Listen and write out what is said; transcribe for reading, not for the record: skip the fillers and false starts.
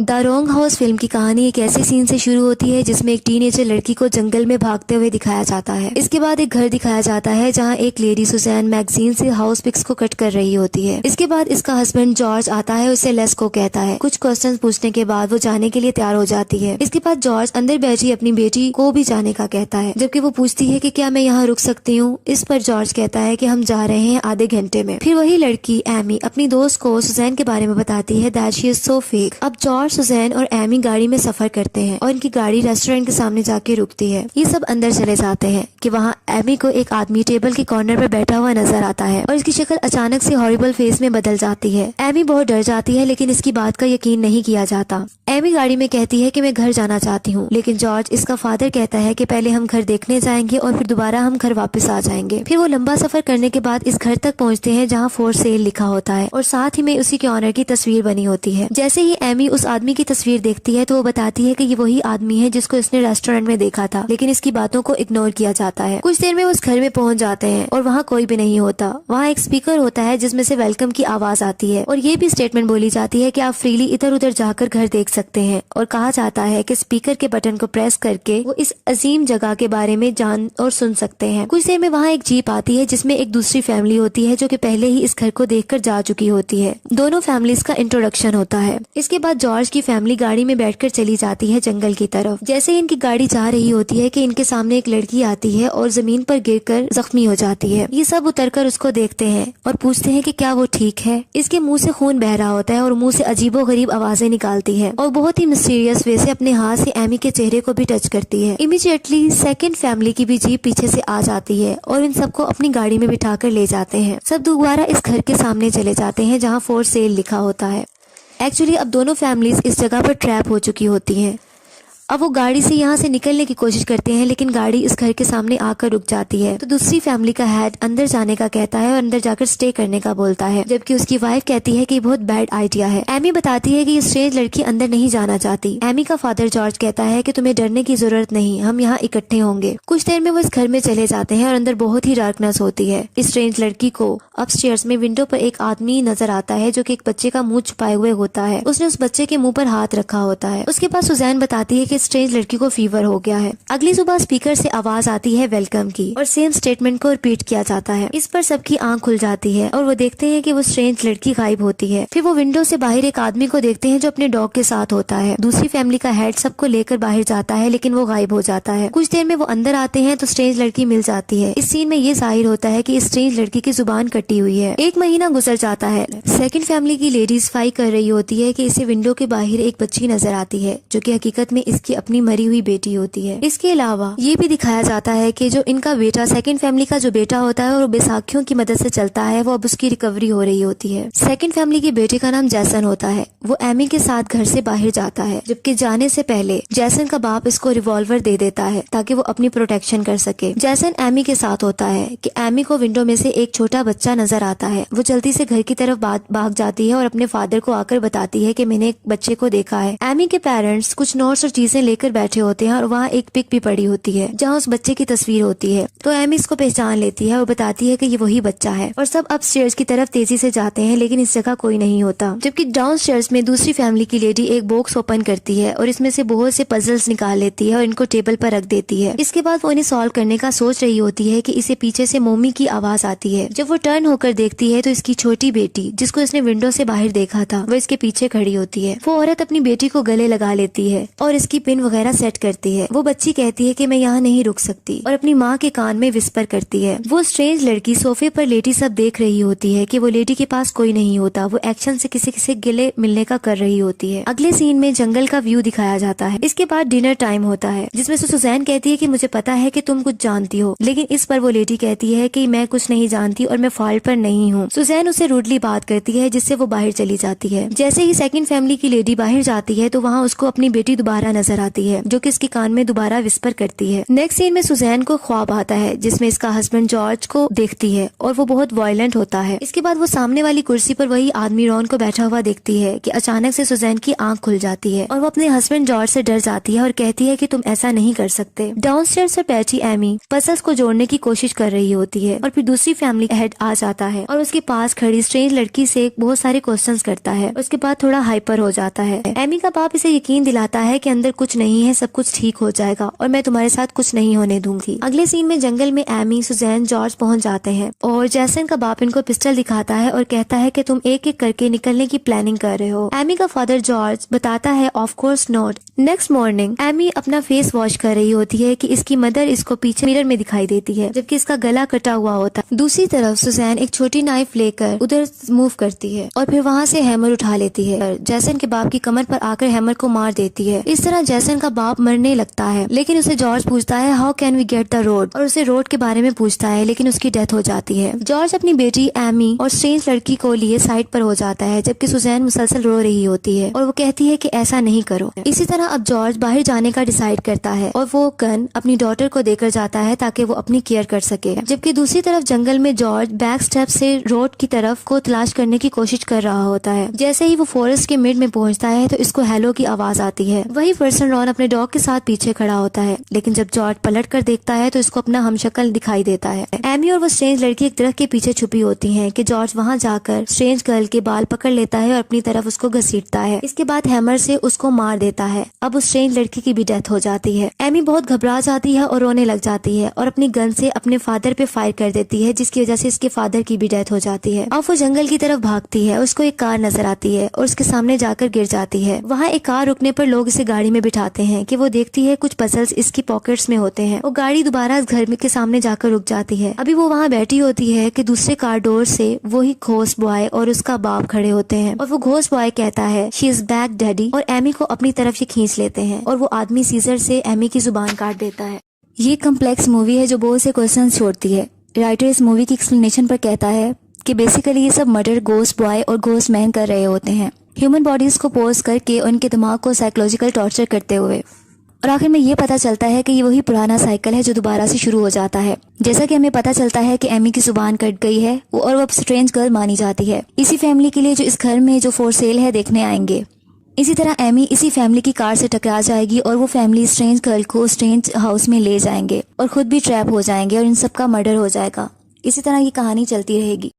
The wrong house film की कहानी एक ऐसे सीन से शुरू होती है जिसमें एक टीनेजर लड़की को जंगल में भागते हुए दिखाया जाता है। इसके बाद एक घर दिखाया जाता है जहां एक लेडी सुजैन मैगजीन से हाउस पिक्स को कट कर रही होती है। इसके बाद इसका हस्बैंड जॉर्ज आता है, उसे लेस को कहता है। कुछ क्वेश्चंस पूछने के बाद वो जाने के लिए तैयार हो जाती है। इसके बाद जॉर्ज अंदर बैठी अपनी बेटी को भी जाने का कहता है, जबकि वो पूछती है कि क्या मैं यहाँ रुक सकती हूँ। इस पर जॉर्ज कहता है कि हम जा रहे हैं आधे घंटे में। फिर वही लड़की एमी अपनी दोस्त को सुजैन के बारे में बताती है that she is so fake. अब जॉर्ज, सुजैन और एमी गाड़ी में सफर करते हैं और इनकी गाड़ी रेस्टोरेंट के सामने जाके रुकती है। ये सब अंदर चले जाते हैं कि वहाँ एमी को एक आदमी टेबल के कॉर्नर पर बैठा हुआ नजर आता है और इसकी शक्ल अचानक से हॉरिबल फेस में बदल जाती है। एमी बहुत डर जाती है लेकिन इसकी बात का यकीन नहीं किया जाता। एमी गाड़ी में कहती है कि मैं घर जाना चाहती हूँ, लेकिन जॉर्ज, इसका फादर, कहता है कि पहले हम घर देखने जाएंगे और फिर दोबारा हम घर वापस आ जाएंगे। फिर वो लंबा सफर करने के बाद इस घर तक पहुँचते हैं जहाँ फॉर सेल लिखा होता है और साथ ही में उसी के ऑनर की तस्वीर बनी होती है। जैसे ही एमी उस आदमी की तस्वीर देखती है तो वो बताती है कि ये वही आदमी है जिसको इसने रेस्टोरेंट में देखा था, लेकिन इसकी बातों को इग्नोर किया जाता है। कुछ देर में उस घर में पहुंच जाते हैं और वहाँ कोई भी नहीं होता। वहाँ एक स्पीकर होता है जिसमें से वेलकम की आवाज आती है और ये भी स्टेटमेंट बोली जाती है कि आप फ्रीली इधर उधर जाकर घर देख सकते हैं, और कहा जाता है कि स्पीकर के बटन को प्रेस करके वो इस अजीम जगह के बारे में जान और सुन सकते हैं। कुछ देर में वहाँ एक जीप आती है जिसमें एक दूसरी फैमिली होती है जो कि पहले ही इस घर को देखकर जा चुकी होती है। दोनों फैमिलीज का इंट्रोडक्शन होता है। इसके बाद जॉर्ज की फैमिली गाड़ी में बैठकर चली जाती है जंगल की तरफ। जैसे ही इनकी गाड़ी जा रही होती है कि इनके सामने एक लड़की आती है और जमीन पर गिरकर जख्मी हो जाती है। ये सब उतरकर उसको देखते हैं और पूछते हैं कि क्या वो ठीक है। इसके मुंह से खून बह रहा होता है और मुंह से अजीबोगरीब आवाजें निकालती है और बहुत ही मिस्टीरियस वे से अपने हाथ से एमी के चेहरे को भी टच करती है। इमीडिएटली सेकंड फैमिली की भी जीप पीछे से आ जाती है और इन सबको अपनी गाड़ी में बिठाकर ले जाते हैं। सब दोबारा इस घर के सामने चले जाते हैं जहाँ फॉर सेल लिखा होता है। एक्चुअली अब दोनों फैमिलीज इस जगह पर ट्रैप हो चुकी होती हैं। अब वो गाड़ी से यहाँ से निकलने की कोशिश करते हैं लेकिन गाड़ी इस घर के सामने आकर रुक जाती है। तो दूसरी फैमिली का हेड अंदर जाने का कहता है और अंदर जाकर स्टे करने का बोलता है, जबकि उसकी वाइफ कहती है कि बहुत बैड आइडिया है। एमी बताती है कि ये स्ट्रेंज लड़की अंदर नहीं जाना चाहती। एमी का फादर जॉर्ज कहता है कि तुम्हें डरने की जरूरत नहीं, हम यहाँ इकट्ठे होंगे। कुछ देर में वो इस घर में चले जाते हैं और अंदर बहुत ही डार्कनेस होती है। इस स्ट्रेंज लड़की को अपस्टेयर्स में विंडो पर एक आदमी नजर आता है जो कि एक बच्चे का मुंह छुपाए हुए होता है। उसने उस बच्चे के मुंह पर हाथ रखा होता है। उसके बाद सुजैन बताती है कि स्ट्रेंज लड़की को फीवर हो गया है। अगली सुबह स्पीकर से आवाज आती है वेलकम की और सेम स्टेटमेंट को रिपीट किया जाता है। इस पर सबकी आंख खुल जाती है और वो देखते हैं कि वो स्ट्रेंज लड़की गायब होती है। फिर वो विंडो से बाहर एक आदमी को देखते हैं जो अपने डॉग के साथ होता है। दूसरी फैमिली का हेड सबको लेकर बाहर जाता है लेकिन वो गायब हो जाता है। कुछ देर में वो अंदर आते हैं तो स्ट्रेंज लड़की मिल जाती है। इस सीन में ये जाहिर होता है कि इस स्ट्रेंज लड़की की जुबान कटी हुई है। एक महीना गुजर जाता है। सेकंड फैमिली की लेडीज फाइट कर रही होती है कि इसे विंडो के बाहर एक बच्ची नजर आती है जो कि हकीकत में इसकी अपनी मरी हुई बेटी होती है। इसके अलावा ये भी दिखाया जाता है कि जो इनका बेटा, सेकंड फैमिली का जो बेटा होता है और वो बैसाखियों की मदद से चलता है, वो अब उसकी रिकवरी हो रही होती है। सेकंड फैमिली के बेटे का नाम जैसन होता है। वो एमी के साथ घर से बाहर जाता है, जबकि जाने से पहले जैसन का बाप इसको रिवॉल्वर दे देता है ताकि वो अपनी प्रोटेक्शन कर सके। जैसन एमी के साथ होता है कि एमी को विंडो में से एक छोटा बच्चा नजर आता है। वो जल्दी से घर की तरफ भाग जाती है और अपने फादर को आकर बताती है कि मैंने एक बच्चे को देखा है। एमी के पेरेंट्स कुछ नोट्स और चीजें लेकर बैठे होते हैं और वहाँ एक पिक भी पड़ी होती है जहाँ उस बच्चे की तस्वीर होती है। तो एमी इसको पहचान लेती है और बताती है कि ये वही बच्चा है और सब अपस्टेयर्स की तरफ तेजी से जाते हैं लेकिन इस जगह कोई नहीं होता। जबकि डाउनस्टेयर्स में दूसरी फैमिली की लेडी एक बॉक्स ओपन करती है और इसमें से बहुत से पजल्स निकाल लेती है और इनको टेबल पर रख देती है। इसके बाद वो इन्हें सॉल्व करने का सोच रही होती है कि इसे पीछे से मम्मी की आवाज आती है। जब वो टर्न होकर देखती है तो इसकी छोटी बेटी, जिसको इसने विंडो से बाहर देखा था, वो इसके पीछे खड़ी होती है। वो औरत अपनी बेटी को गले लगा लेती है और इसकी पिन वगैरह सेट करती है। वो बच्ची कहती है कि मैं यहाँ नहीं रुक सकती और अपनी माँ के कान में विस्पर करती है। वो स्ट्रेंज लड़की सोफे पर लेटी सब देख रही होती है कि वो लेडी के पास कोई नहीं होता। वो एक्शन से किसी किसी गिले मिलने का कर रही होती है। अगले सीन में जंगल का व्यू दिखाया जाता है। इसके बाद डिनर टाइम होता है जिसमें से सुजैन कहती है कि मुझे पता है कि तुम कुछ जानती हो, लेकिन इस पर वो लेडी कहती है कि मैं कुछ नहीं जानती और मैं फॉल्ट पर नहीं हूँ। सुजैन उससे रूडली बात करती है जिससे वो बाहर चली जाती है। जैसे ही सेकंड फैमिली की लेडी बाहर जाती है तो वहाँ उसको अपनी बेटी दोबारा नजर नजर आती है जो कि इसके कान में दोबारा विस्पर करती है। नेक्स्ट सीन में सुजैन को ख्वाब आता है जिसमें इसका हस्बैंड जॉर्ज को देखती है और वो बहुत वायलेंट होता है। इसके बाद वो सामने वाली कुर्सी पर वही आदमी रॉन को बैठा हुआ देखती है कि अचानक से सुजैन की आंख खुल जाती है और वो अपने हस्बैंड जॉर्ज से डर जाती है और कहती है कि तुम ऐसा नहीं कर सकते। डाउनस्टेयर्स पर बैठी एमी पजल्स को जोड़ने की कोशिश कर रही होती है और फिर दूसरी फैमिली हेड आ जाता है और उसके पास खड़ी स्ट्रेंज लड़की से बहुत सारे क्वेश्चंस करता है। उसके बाद थोड़ा हाइपर हो जाता है। एमी का बाप इसे यकीन दिलाता है कि अंदर कुछ नहीं है, सब कुछ ठीक हो जाएगा और मैं तुम्हारे साथ कुछ नहीं होने दूंगी। अगले सीन में जंगल में एमी, सुजैन, जॉर्ज पहुंच जाते हैं और जैसन का बाप इनको पिस्टल दिखाता है और कहता है कि तुम एक एक करके निकलने की प्लानिंग कर रहे हो। एमी का फादर जॉर्ज बताता है of course not. Next morning Amy अपना फेस वॉश कर रही होती है कि इसकी मदर इसको पीछे मिरर में दिखाई देती है जबकि इसका गला कटा हुआ होता है। दूसरी तरफ सुजैन एक छोटी नाइफ लेकर उधर मूव करती है और फिर वहाँ से हैमर उठा लेती है। जैसन के बाप की कमर पर आकर हैमर को मार देती है। इस तरह जैसन का बाप मरने लगता है लेकिन उसे जॉर्ज पूछता है how can we get the road, और उसे रोड के बारे में पूछता है लेकिन उसकी डेथ हो जाती है। जॉर्ज अपनी बेटी एमी और स्ट्रेंज लड़की को लिए साइड पर हो जाता है जबकि सुजैन मुसलसल रो रही होती है और वो कहती है कि ऐसा नहीं करो। इसी तरह अब जॉर्ज बाहर जाने का डिसाइड करता है और वो गन अपनी डॉटर को देकर जाता है ताकि वो अपनी केयर कर सके। जबकि दूसरी तरफ जंगल में जॉर्ज बैक स्टेप से रोड की तरफ को तलाश करने की कोशिश कर रहा होता है। जैसे ही वो फॉरेस्ट के मिड में पहुंचता है तो इसको हेलो की आवाज आती है। वही पर्सन रॉन अपने डॉग के साथ पीछे खड़ा होता है लेकिन जब जॉर्ज पलट कर देखता है तो इसको अपना हमशक्ल दिखाई देता है। एमी और वो स्ट्रेंज लड़की एक दरख्त के पीछे छुपी होती हैं कि जॉर्ज वहां जाकर स्ट्रेंज गर्ल के बाल पकड़ लेता है और अपनी तरफ उसको घसीटता है। इसके बाद हैमर से उसको मार देता है। अब उस स्ट्रेंज लड़की की भी डेथ हो जाती है। एमी बहुत घबरा जाती है और रोने लग जाती है और अपनी गन से अपने फादर पे फायर कर देती है जिसकी वजह से इसके फादर की भी डेथ हो जाती है। अब वो जंगल की तरफ भागती है, उसको एक कार नजर आती है और उसके सामने जाकर गिर जाती है। वहाँ एक कार रुकने पर लोग इसे गाड़ी में बिठाते हैं कि वो देखती है कुछ पजल्स इसकी पॉकेट्स में होते हैं। वो गाड़ी दोबारा इस घर के सामने जाकर रुक जाती है। अभी वो वहाँ बैठी होती है कि दूसरे कार डोर से वही घोस्ट बॉय और उसका बाप खड़े होते हैं और वो घोस्ट बॉय कहता है शी इज बैक डैडी, और एमी को अपनी तरफ ये खींच लेते हैं और वो आदमी सीजर से एमी की जुबान काट देता है। ये कम्प्लेक्स मूवी है जो बहुत से क्वेश्चन छोड़ती है। राइटर इस मूवी की एक्सप्लेनेशन पर कहता है कि बेसिकली ये सब मर्डर घोस्ट बॉय और घोस्ट मैन कर रहे होते हैं, ह्यूमन बॉडीज को पोज करके उनके दिमाग को साइकोलॉजिकल टॉर्चर करते हुए। और आखिर में ये पता चलता है कि ये वही पुराना साइकिल है जो दोबारा से शुरू हो जाता है। जैसा कि हमें पता चलता है कि एमी की जुबान कट गई है और वो अब स्ट्रेंज गर्ल मानी जाती है इसी फैमिली के लिए जो इस घर में जो फॉर सेल है देखने आएंगे। इसी तरह एमी इसी फैमिली की कार से टकरा जाएगी और वो फैमिली स्ट्रेंज गर्ल को स्ट्रेंज हाउस में ले जाएंगे और खुद भी ट्रैप हो जाएंगे और इन सब का मर्डर हो जाएगा। इसी तरह ये कहानी चलती रहेगी।